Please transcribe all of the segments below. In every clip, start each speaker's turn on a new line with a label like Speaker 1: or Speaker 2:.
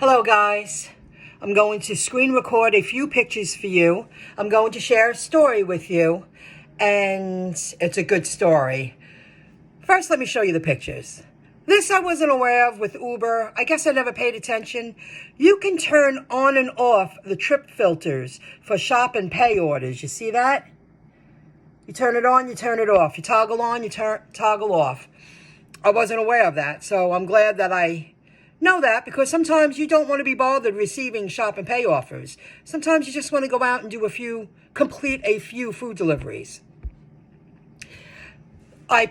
Speaker 1: Hello guys, I'm going to screen record a few pictures for you. I'm going to share a story with you, and it's a good story. First, let me show you the pictures. This I wasn't aware of with Uber. I guess I never paid attention. You can turn on and off the trip filters for shop and pay orders. You see that? You turn it on, you turn it off. You toggle on, you toggle off. I wasn't aware of that, so I'm glad that I know that, because sometimes you don't want to be bothered receiving shop and pay offers. Sometimes you just want to go out and complete a few food deliveries. I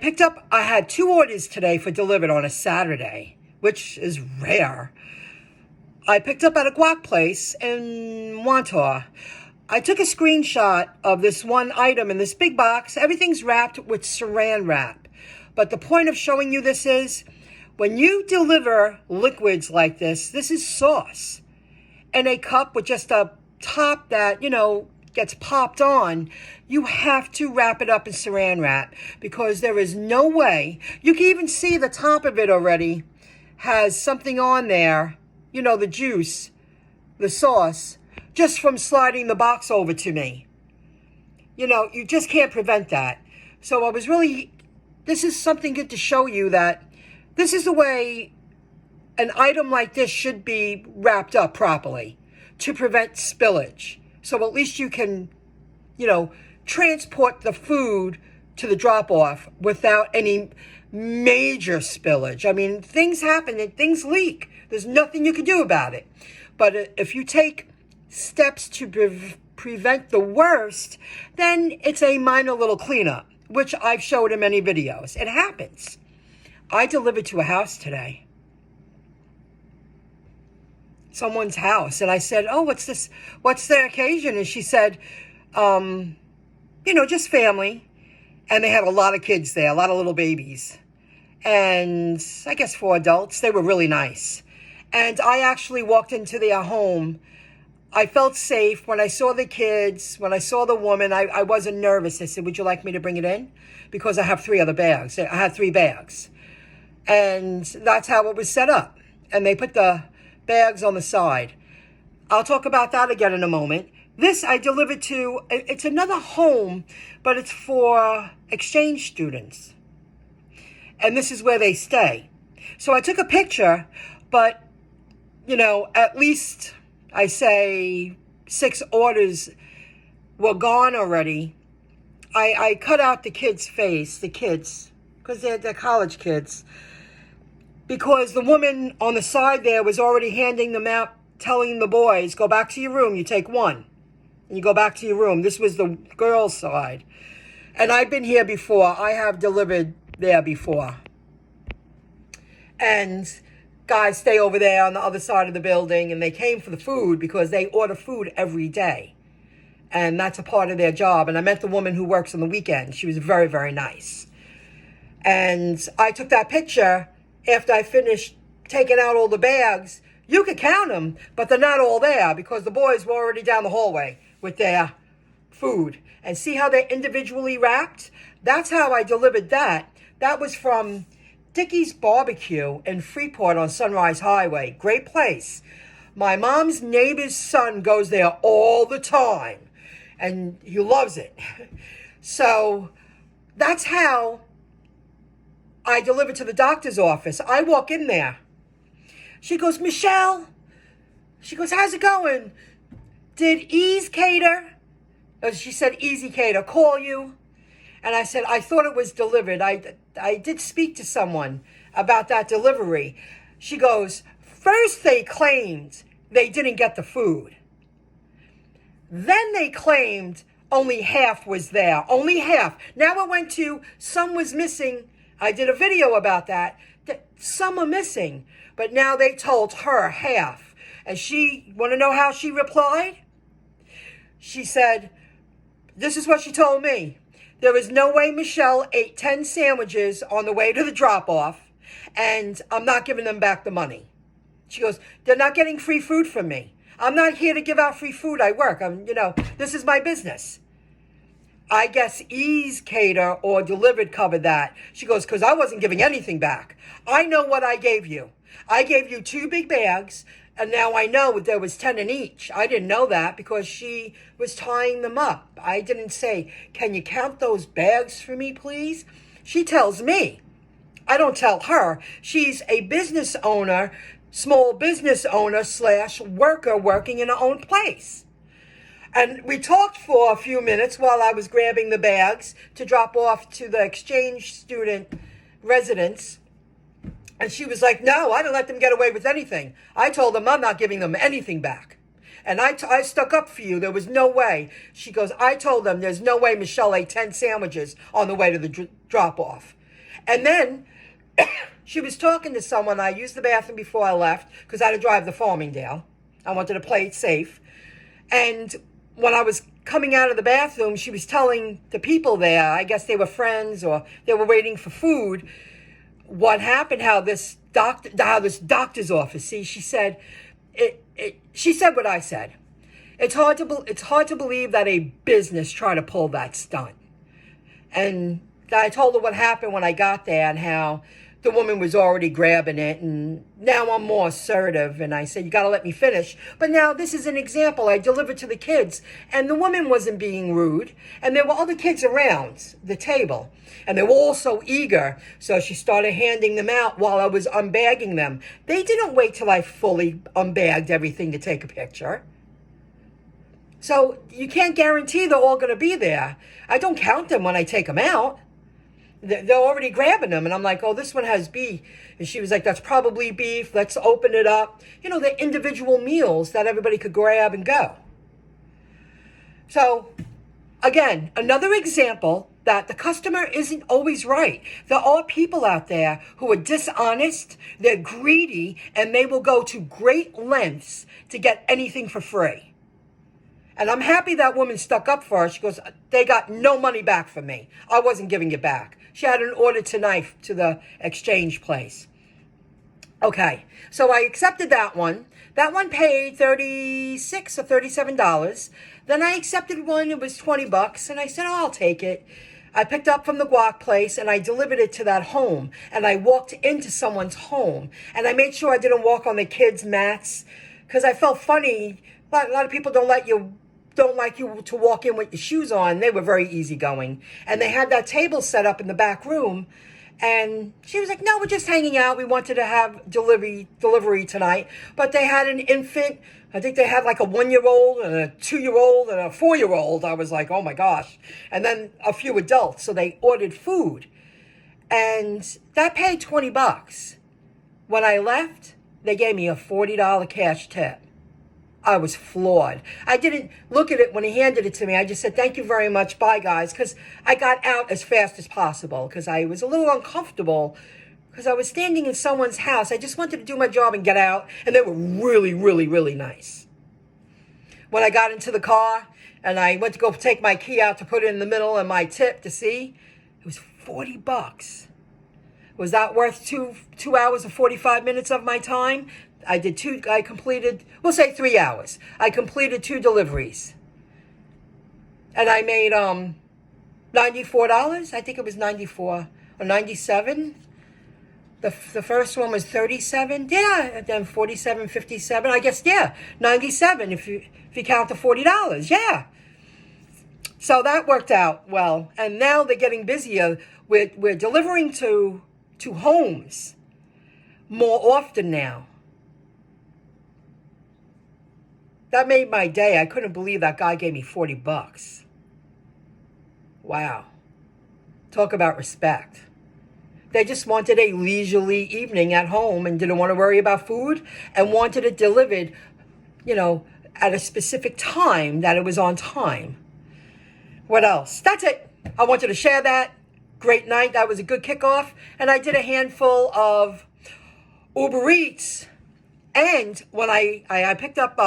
Speaker 1: had 2 orders today for delivered on a Saturday, which is rare. I picked up at a guac place in Wantor. I took a screenshot of this one item in this big box. Everything's wrapped with saran wrap. But the point of showing you this is, when you deliver liquids like this is sauce. In a cup with just a top that, gets popped on, you have to wrap it up in saran wrap, because there is no way. You can even see the top of it already has something on there, the juice, the sauce, just from sliding the box over to me. You just can't prevent that. So this is something good to show you that this is the way an item like this should be wrapped up properly to prevent spillage. So at least you can, transport the food to the drop-off without any major spillage. I mean, things happen and things leak. There's nothing you can do about it. But if you take steps to prevent the worst, then it's a minor little cleanup, which I've showed in many videos. It happens. I delivered to a house today. Someone's house. And I said, "Oh, what's this? What's the occasion?" And she said, just family. And they had a lot of kids there, a lot of little babies. And I guess 4 adults. They were really nice. And I actually walked into their home. I felt safe when I saw the kids, when I saw the woman. I wasn't nervous. I said, "Would you like me to bring it in?" Because I have 3 other bags. I had 3 bags. And that's how it was set up. And they put the bags on the side. I'll talk about that again in a moment. This I delivered to, it's another home, but it's for exchange students. And this is where they stay. So I took a picture, but, at least I say 6 orders were gone already. I cut out the kids' face, because they're college kids. Because the woman on the side there was already handing them out, telling the boys, "Go back to your room, you take 1. And you go back to your room." This was the girls' side. And I've been here before. I have delivered there before. And guys stay over there on the other side of the building, and they came for the food because they order food every day. And that's a part of their job. And I met the woman who works on the weekend. She was very, very nice. And I took that picture after I finished taking out all the bags. You could count them, but they're not all there because the boys were already down the hallway with their food. And see how they're individually wrapped? That's how I delivered that. That was from Dickie's Barbecue in Freeport on Sunrise Highway. Great place. My mom's neighbor's son goes there all the time, and he loves it. So that's how I delivered to the doctor's office. I walk in there. She goes, "Michelle," she goes, "how's it going? Did ezcater," she said, "ezcater call you?" And I said, "I thought it was delivered. I did speak to someone about that delivery." She goes, "First they claimed they didn't get the food. Then they claimed only half was there. Only half. Now it went to some was missing. I did a video about that some are missing. But now they told her half." And want to know how she replied? She said, this is what she told me. "There is no way Michelle ate 10 sandwiches on the way to the drop-off, and I'm not giving them back the money." She goes, "They're not getting free food from me. I'm not here to give out free food. I work. This is my business." I guess ezcater or dlivrd covered that. She goes, "Because I wasn't giving anything back. I know what I gave you. I gave you 2 big bags. And now I know there was 10 in each. I didn't know that because she was tying them up. I didn't say, can you count those bags for me, please? She tells me. I don't tell her. She's a business owner, small business owner / worker working in her own place. And we talked for a few minutes while I was grabbing the bags to drop off to the exchange student residence. And she was like, no, I didn't let them get away with anything. I told them I'm not giving them anything back. And I stuck up for you. There was no way. She goes, I told them there's no way Michelle ate 10 sandwiches on the way to the drop-off. And then she was talking to someone. I used the bathroom before I left because I had to drive to Farmingdale. I wanted to play it safe. And when I was coming out of the bathroom, she was telling the people there, I guess they were friends or they were waiting for food, what happened, how this doctor's office, see, she said, she said what I said. It's hard to believe that a business tried to pull that stunt. And I told her what happened when I got there and how the woman was already grabbing it. And now I'm more assertive. And I said, you got to let me finish. But now this is an example. I delivered to the kids. And the woman wasn't being rude. And there were other kids around the table. And they were all so eager. So she started handing them out while I was unbagging them. They didn't wait till I fully unbagged everything to take a picture. So you can't guarantee they're all going to be there. I don't count them when I take them out. They're already grabbing them. And I'm like, oh, this one has beef. And she was like, that's probably beef. Let's open it up. You know, they're individual meals that everybody could grab and go. So, again, another example that the customer isn't always right. There are people out there who are dishonest, they're greedy, and they will go to great lengths to get anything for free. And I'm happy that woman stuck up for her. She goes, they got no money back from me. I wasn't giving it back. She had an order tonight to the exchange place. Okay, so I accepted that one. That one paid $36 or $37. Then I accepted one, it was $20, and I said, oh, I'll take it. I picked up from the guac place and I delivered it to that home. And I walked into someone's home. And I made sure I didn't walk on the kids' mats because I felt funny. A lot of people don't like you to walk in with your shoes on. They were very easygoing. And they had that table set up in the back room. And she was like, no, we're just hanging out. We wanted to have delivery tonight. But they had an infant. I think they had like a 1-year-old and a 2-year-old and a 4-year-old. I was like, oh my gosh. And then a few adults. So they ordered food. And that paid $20. When I left, they gave me a $40 cash tip. I was floored. I didn't look at it when he handed it to me. I just said, thank you very much. Bye, guys. Because I got out as fast as possible because I was a little uncomfortable because I was standing in someone's house. I just wanted to do my job and get out. And they were really, really, really nice. When I got into the car and I went to go take my key out to put it in the middle and my tip to see, it was $40. Was that worth 2 hours and 45 minutes of my time? I completed, we'll say 3 hours. I completed 2 deliveries. And I made $94. I think it was 94 or 97. The first one was 37. Yeah, and then 47, 57. I guess, yeah, 97 if you count the $40. Yeah. So that worked out well. And now they're getting busier. We're delivering to homes more often now. That made my day. I couldn't believe that guy gave me $40. Wow. Talk about respect. They just wanted a leisurely evening at home and didn't want to worry about food and wanted it delivered, at a specific time that it was on time. What else? That's it. I wanted to share that. Great night. That was a good kickoff. And I did a handful of Uber Eats. And when I picked up...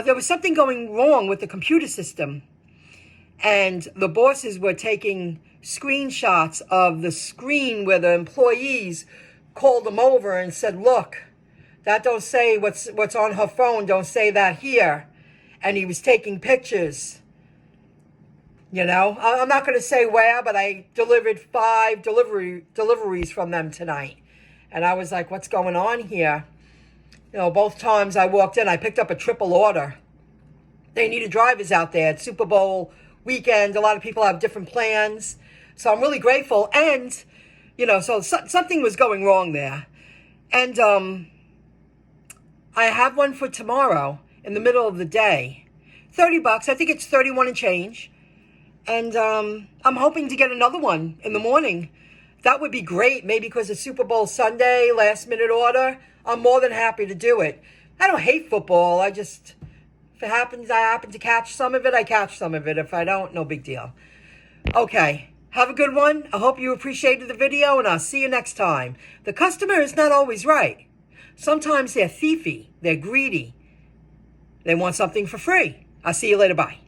Speaker 1: there was something going wrong with the computer system. And the bosses were taking screenshots of the screen where the employees called them over and said, look, that don't say what's on her phone. Don't say that here. And he was taking pictures. I'm not going to say where, but I delivered 5 deliveries from them tonight. And I was like, what's going on here? You know, both times I walked in, I picked up a triple order. They needed drivers out there. It's Super Bowl weekend. A lot of people have different plans. So I'm really grateful. And, you know, so something was going wrong there. And I have one for tomorrow in the middle of the day. $30. I think it's 31 and change. And I'm hoping to get another one in the morning. That would be great. Maybe because it's Super Bowl Sunday, last minute order. I'm more than happy to do it. I don't hate football. If it happens, I happen to catch some of it, I catch some of it. If I don't, no big deal. Okay. Have a good one. I hope you appreciated the video, and I'll see you next time. The customer is not always right. Sometimes they're thiefy. They're greedy. They want something for free. I'll see you later. Bye.